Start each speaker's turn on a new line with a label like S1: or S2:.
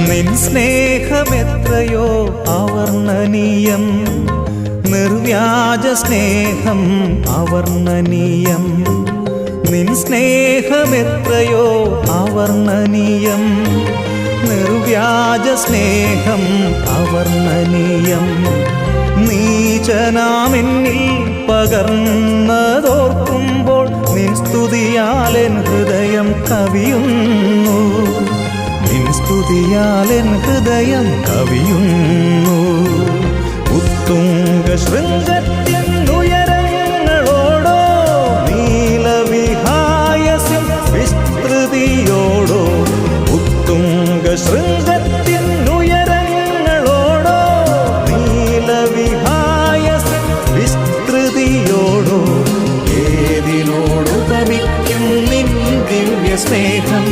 S1: നിൻ സ്നേഹമെത്രയോ അവർണ്ണനീയം, നിർവ്യാജ സ്നേഹം അവർണ്ണനീയം. നിൻ സ്നേഹമെത്രയോ അവർണ്ണനീയം, നിർവ്യാജ സ്നേഹം അവർണ്ണനീയം. നീചനാമെന്നിൽ പകർന്നതോർക്കുമ്പോൾ നിൻ സ്തുതിയാലെൻ ഹൃദയം കവിയുന്നു, നിൻ സ്തുതിയാലെൻ ഹൃദയം കവിയുന്നു. ഉത്തുംഗ ശൃംഗത്തിൻ ഉയരങ്ങളോടോ നീലവിഹായസിൻ വിസ്തൃതിയോടോ, ഉത്തുംഗ ശൃംഗത്തിൻ ഉയരങ്ങളോടോ നീലവിഹായസിൻ വിസ്തൃതിയോടോ, ഏതിനോടുപമിക്കും നിൻ ദിവ്യ സ്നേഹം.